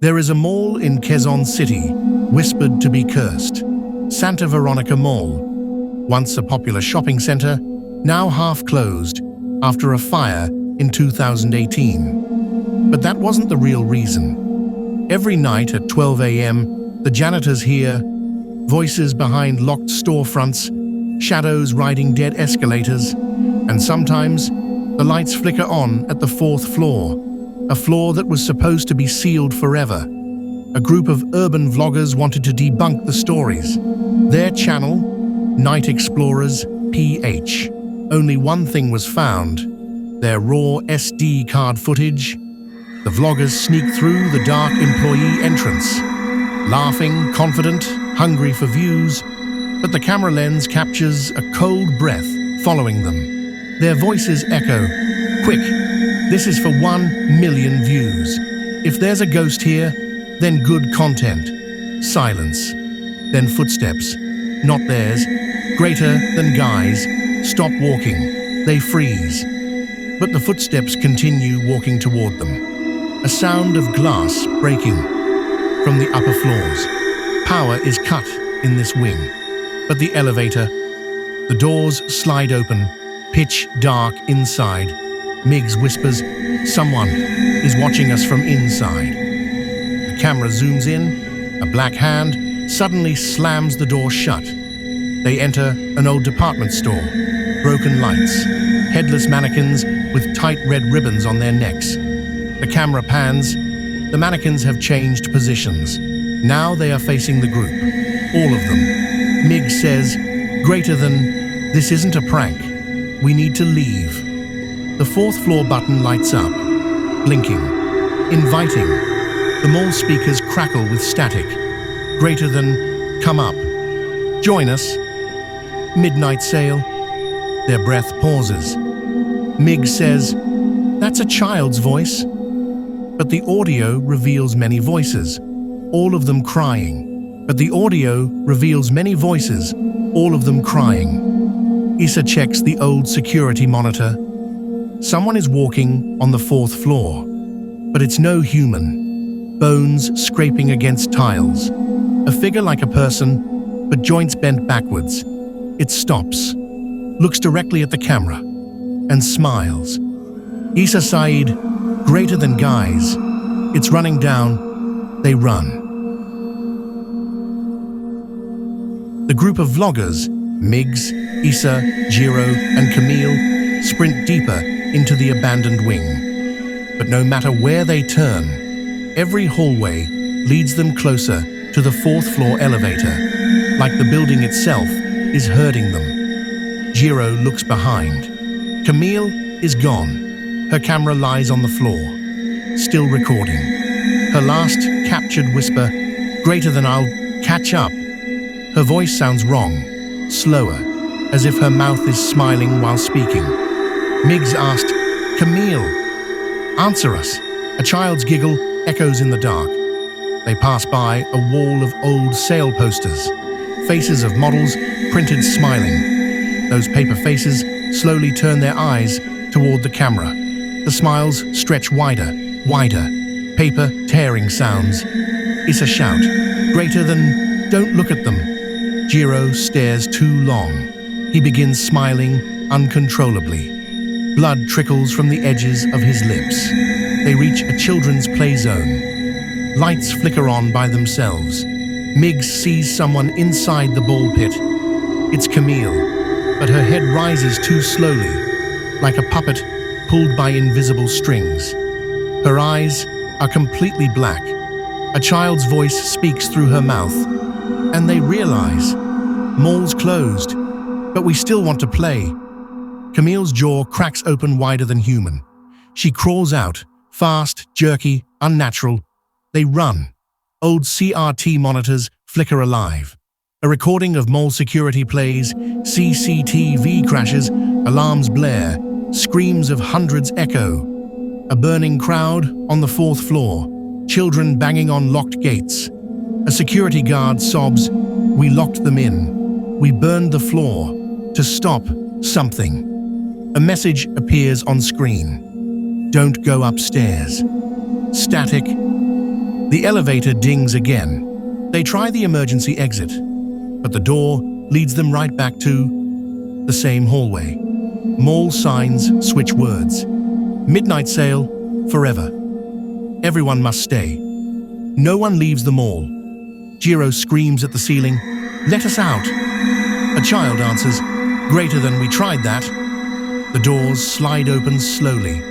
There is a mall in Quezon City, whispered to be cursed. Santa Veronica Mall, once a popular shopping center, now half closed after a fire in 2018. But that wasn't the real reason. Every night at 12 a.m., the janitors hear voices behind locked storefronts, shadows riding dead escalators, and sometimes the lights flicker on at the fourth floor, a floor that was supposed to be sealed forever. A group of urban vloggers wanted to debunk the stories. Their channel, Night Explorers PH. Only one thing was found: their raw SD card footage. The vloggers sneak through the dark employee entrance, laughing, confident, hungry for views, but the camera lens captures a cold breath following them. Their voices echo, "Quick, this is for 1 million views. If there's a ghost here, then good content." Silence. Then footsteps. Not theirs. Greater than guys. Stop walking. They freeze. But the footsteps continue walking toward them. A sound of glass breaking from the upper floors. Power is cut in this wing. But the elevator, the doors slide open, pitch dark inside. Miggs whispers, "Someone is watching us from inside." The camera zooms in. A black hand suddenly slams the door shut. They enter an old department store. Broken lights, headless mannequins with tight red ribbons on their necks. The camera pans. The mannequins have changed positions. Now they are facing the group. All of them. Miggs says, greater than, "This isn't a prank. We need to leave." The fourth floor button lights up, blinking, inviting. The mall speakers crackle with static. Greater than, "Come up. Join us. Midnight sale." Their breath pauses. Miggs says, "That's a child's voice." But the audio reveals many voices, all of them crying. But the audio reveals many voices, all of them crying. Issa checks the old security monitor. Someone is walking on the fourth floor, but it's no human. Bones scraping against tiles. A figure like a person, but joints bent backwards. It stops, looks directly at the camera, and smiles. Issa Saeed, greater than guys. It's running down. They run. The group of vloggers, Miggs, Issa, Jiro, and Camille, sprint deeper into the abandoned wing. But no matter where they turn, every hallway leads them closer to the fourth floor elevator, like the building itself is herding them. Jiro looks behind. Camille is gone. Her camera lies on the floor, still recording. Her last captured whisper, "Greater than I'll catch up." Her voice sounds wrong, slower, as if her mouth is smiling while speaking. Miggs asked, "Camille, answer us." A child's giggle echoes in the dark. They pass by a wall of old sale posters, faces of models printed smiling. Those paper faces slowly turn their eyes toward the camera. The smiles stretch wider, wider. Paper tearing sounds. It's a shout, "Greater than, don't look at them." Jiro stares too long. He begins smiling uncontrollably. Blood trickles from the edges of his lips. They reach a children's play zone. Lights flicker on by themselves. Miggs sees someone inside the ball pit. It's Camille, but her head rises too slowly, like a puppet pulled by invisible strings. Her eyes are completely black. A child's voice speaks through her mouth, and they realize, "Mall's closed, but we still want to play." Camille's jaw cracks open wider than human. She crawls out, fast, jerky, unnatural. They run. Old CRT monitors flicker alive. A recording of mall security plays, CCTV crashes, alarms blare, screams of hundreds echo. A burning crowd on the fourth floor, children banging on locked gates. A security guard sobs, "We locked them in. We burned the floor to stop something." A message appears on screen. "Don't go upstairs." Static. The elevator dings again. They try the emergency exit, but the door leads them right back to the same hallway. Mall signs switch words. Midnight sale, forever. Everyone must stay. No one leaves the mall. Jiro screams at the ceiling, "Let us out!" A child answers, "Greater than we tried that." The doors slide open slowly.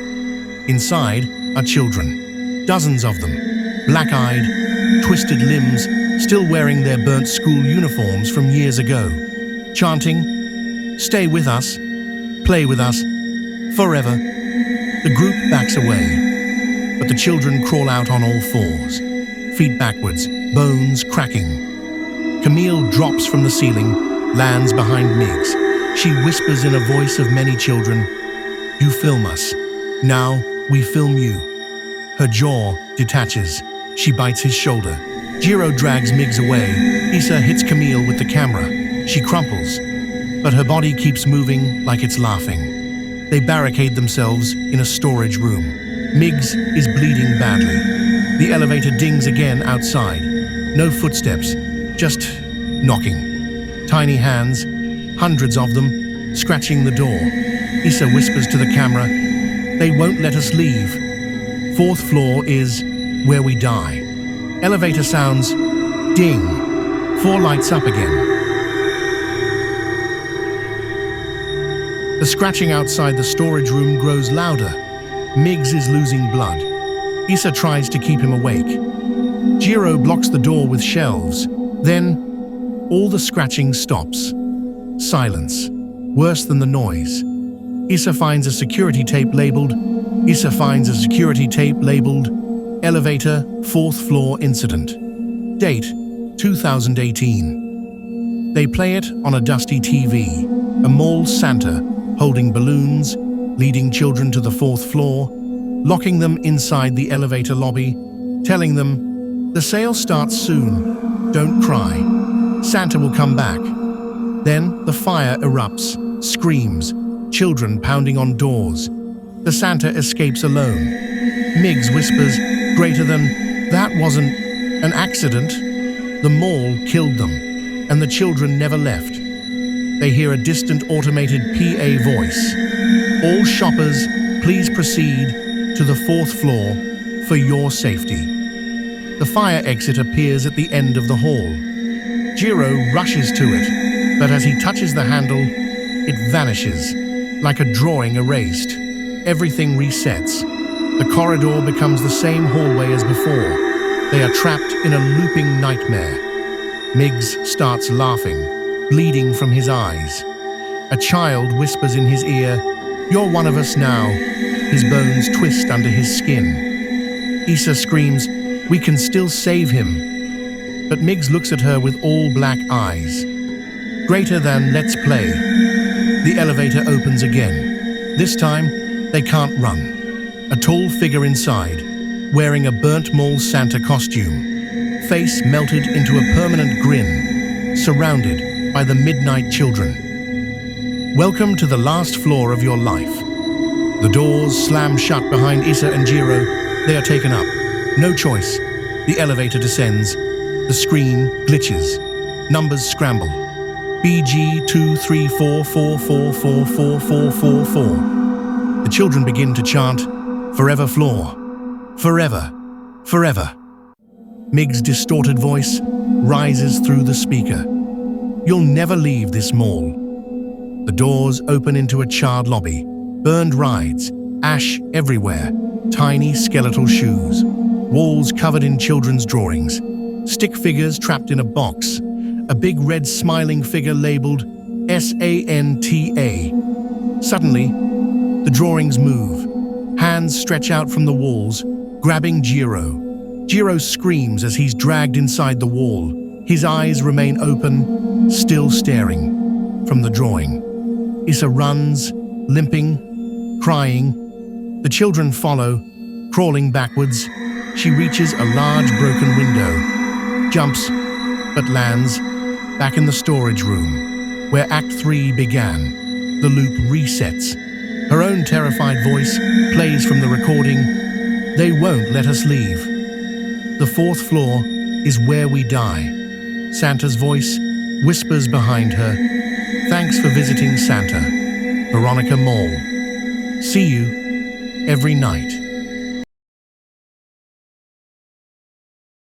Inside are children, dozens of them, black-eyed, twisted limbs, still wearing their burnt school uniforms from years ago, chanting, "Stay with us, play with us, forever." The group backs away, but the children crawl out on all fours, feet backwards, bones cracking. Camille drops from the ceiling, lands behind Miggs. She whispers in a voice of many children, "You film us. Now we film you." Her jaw detaches. She bites his shoulder. Jiro drags Miggs away. Issa hits Camille with the camera. She crumples, but her body keeps moving like it's laughing. They barricade themselves in a storage room. Miggs is bleeding badly. The elevator dings again outside. No footsteps, just knocking. Tiny hands, hundreds of them, scratching the door. Issa whispers to the camera, "They won't let us leave. 4th floor is where we die." Elevator sounds, ding. 4 lights up again. The scratching outside the storage room grows louder. Miggs is losing blood. Issa tries to keep him awake. Jiro blocks the door with shelves. Then, all the scratching stops. Silence, worse than the noise. Issa finds a security tape labeled Elevator 4th Floor Incident. Date 2018. They play it on a dusty TV. A mall Santa holding balloons, leading children to the 4th floor, locking them inside the elevator lobby, telling them, "The sale starts soon. Don't cry. Santa will come back." Then the fire erupts, screams, children pounding on doors. The Santa escapes alone. Miggs whispers, "Greater than, that wasn't an accident." The mall killed them, and the children never left. They hear a distant automated PA voice. "All shoppers, please proceed to the 4th floor for your safety." The fire exit appears at the end of the hall. Jiro rushes to it, but as he touches the handle, it vanishes, like a drawing erased. Everything resets. The corridor becomes the same hallway as before. They are trapped in a looping nightmare. Miggs starts laughing, bleeding from his eyes. A child whispers in his ear, "You're one of us now." His bones twist under his skin. Issa screams, "We can still save him." But Miggs looks at her with all black eyes. Greater than, let's play. The elevator opens again. This time, they can't run. A tall figure inside, wearing a burnt mall Santa costume, face melted into a permanent grin, surrounded by the midnight children. "Welcome to the last floor of your life." The doors slam shut behind Issa and Jiro. They are taken up. No choice. The elevator descends. The screen glitches. Numbers scramble. BG23444444444. The children begin to chant, "Forever floor. Forever. Forever." Miggs' distorted voice rises through the speaker. "You'll never leave this mall." The doors open into a charred lobby. Burned rides, ash everywhere, tiny skeletal shoes, walls covered in children's drawings, stick figures trapped in a box, a big red smiling figure labeled SANTA. Suddenly, the drawings move. Hands stretch out from the walls, grabbing Jiro. Jiro screams as he's dragged inside the wall. His eyes remain open, still staring from the drawing. Issa runs, limping, crying. The children follow, crawling backwards. She reaches a large broken window, jumps, but lands back in the storage room, where Act 3 began. The loop resets. Her own terrified voice plays from the recording, "They won't let us leave." The fourth floor is where we die. Santa's voice whispers behind her. Thanks for visiting Santa, Veronica Mall. See you every night.